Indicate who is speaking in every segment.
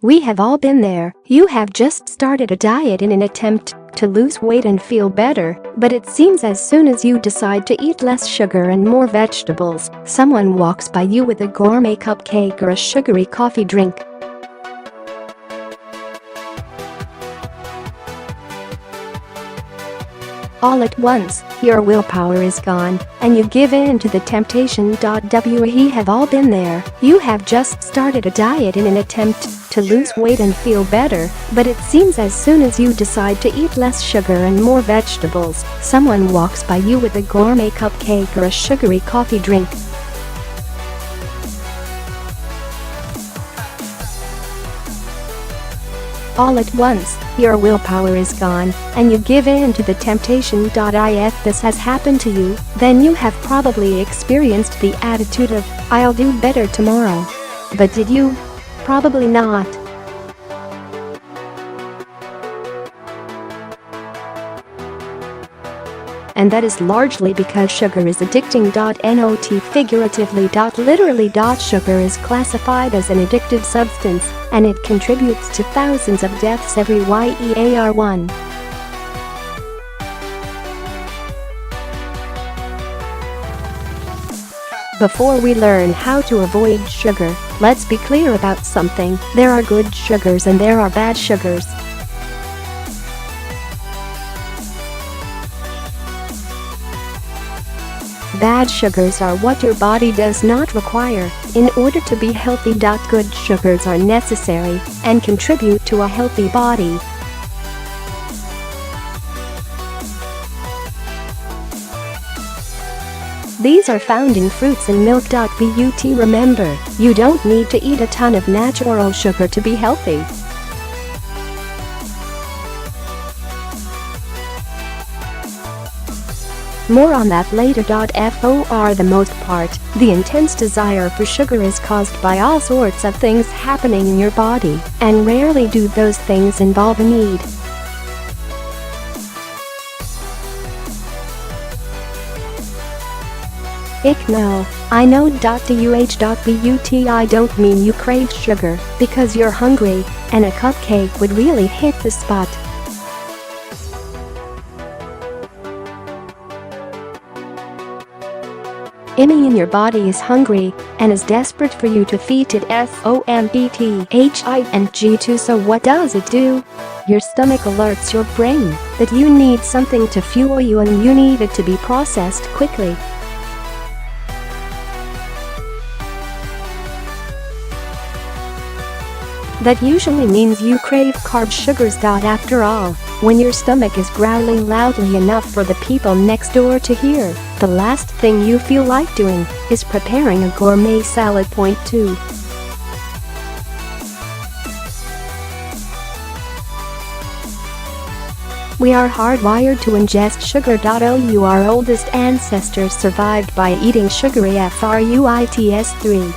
Speaker 1: We have all been there. You have just started a diet in an attempt to lose weight and feel better, but it seems as soon as you decide to eat less sugar and more vegetables, someone walks by you with a gourmet cupcake or a sugary coffee drink. All at once, your willpower is gone, and you give in to the temptation. We have all been there. You have just started a diet in an attempt to lose weight and feel better, but it seems as soon as you decide to eat less sugar and more vegetables, someone walks by you with a gourmet cupcake or a sugary coffee drink. All at once, your willpower is gone, and you give in to the temptation. If this has happened to you, then you have probably experienced the attitude of, "I'll do better tomorrow." But did you? Probably not. And that is largely because sugar is addicting. Not figuratively. Literally. Sugar is classified as an addictive substance, and it contributes to thousands of deaths every year. Before we learn how to avoid sugar, let's be clear about something. There are good sugars and there are bad sugars. Bad sugars are what your body does not require in order to be healthy. Good sugars are necessary and contribute to a healthy body. These are found in fruits and milk. Remember, you don't need to eat a ton of natural sugar to be healthy. More on that later. For the most part, the intense desire for sugar is caused by all sorts of things happening in your body, and rarely do those things involve a need. No, I know. I don't mean you crave sugar because you're hungry, and a cupcake would really hit the spot. In your body is hungry and is desperate for you to feed it. SOMBTHING. So what does it do? Your stomach alerts your brain that you need something to fuel you and you need it to be processed quickly. That usually means you crave carb sugars. After all, when your stomach is growling loudly enough for the people next door to hear, the last thing you feel like doing is preparing a gourmet salad. Point 2. We are hardwired to ingest sugar. Our oldest ancestors survived by eating sugary fruits. 3.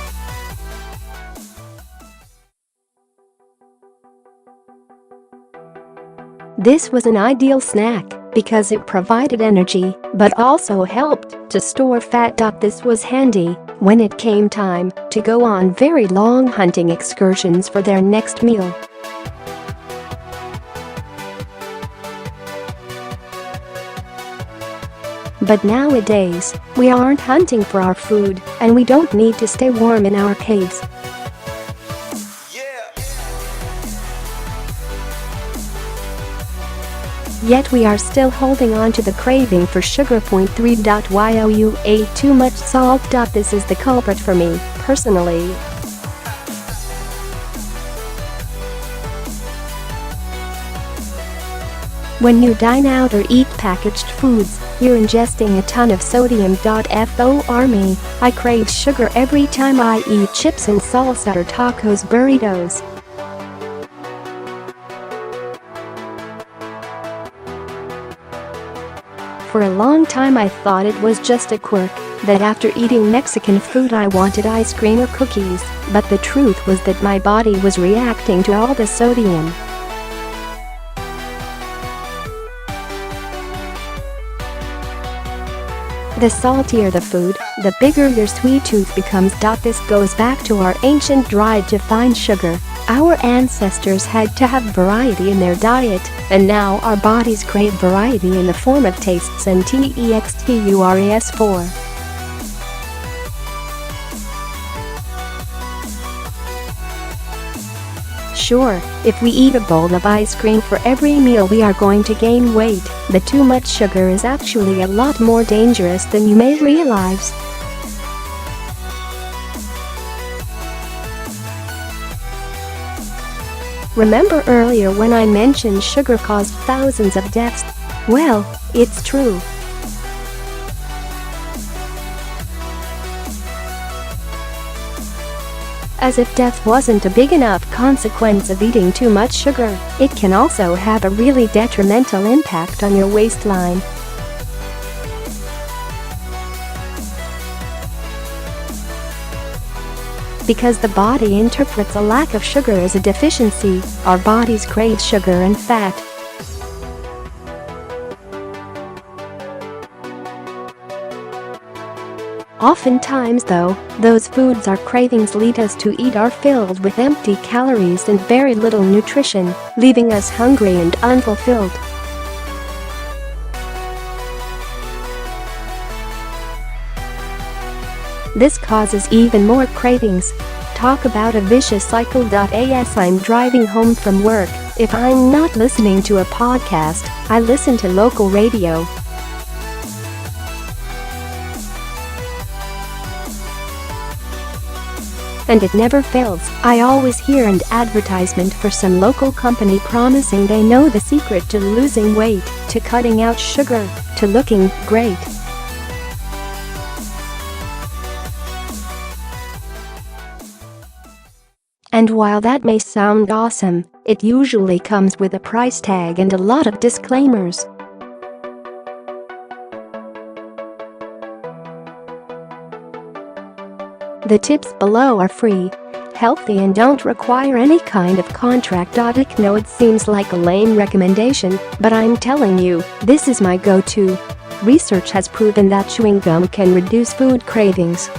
Speaker 1: This was an ideal snack because it provided energy, but also helped to store fat. This was handy when it came time to go on very long hunting excursions for their next meal. But nowadays, we aren't hunting for our food, and we don't need to stay warm in our caves. Yet we are still holding on to the craving for sugar. Point 3. Wow, you ate too much salt. This is the culprit for me, personally. When you dine out or eat packaged foods, you're ingesting a ton of sodium. For me, I crave sugar every time I eat chips and salsa or tacos, burritos. For a long time I thought it was just a quirk, that after eating Mexican food I wanted ice cream or cookies, but the truth was that my body was reacting to all the sodium. The saltier the food, the bigger your sweet tooth becomes. This goes back to our ancient drive to find sugar. Our ancestors had to have variety in their diet, and now our bodies crave variety in the form of tastes and textures. Sure, if we eat a bowl of ice cream for every meal we are going to gain weight, but too much sugar is actually a lot more dangerous than you may realize. Remember earlier when I mentioned sugar caused thousands of deaths? Well, it's true. As if death wasn't a big enough consequence of eating too much sugar, it can also have a really detrimental impact on your waistline. Because the body interprets a lack of sugar as a deficiency, our bodies crave sugar and fat. Oftentimes though, those foods our cravings lead us to eat are filled with empty calories and very little nutrition, leaving us hungry and unfulfilled. This causes even more cravings. Talk about a vicious cycle. As I'm driving home from work, if I'm not listening to a podcast, I listen to local radio. And it never fails, I always hear an advertisement for some local company promising they know the secret to losing weight, to cutting out sugar, to looking great. And while that may sound awesome, it usually comes with a price tag and a lot of disclaimers. The tips below are free, healthy and don't require any kind of contract. I know it seems like a lame recommendation, but I'm telling you, this is my go-to. Research has proven that chewing gum can reduce food cravings.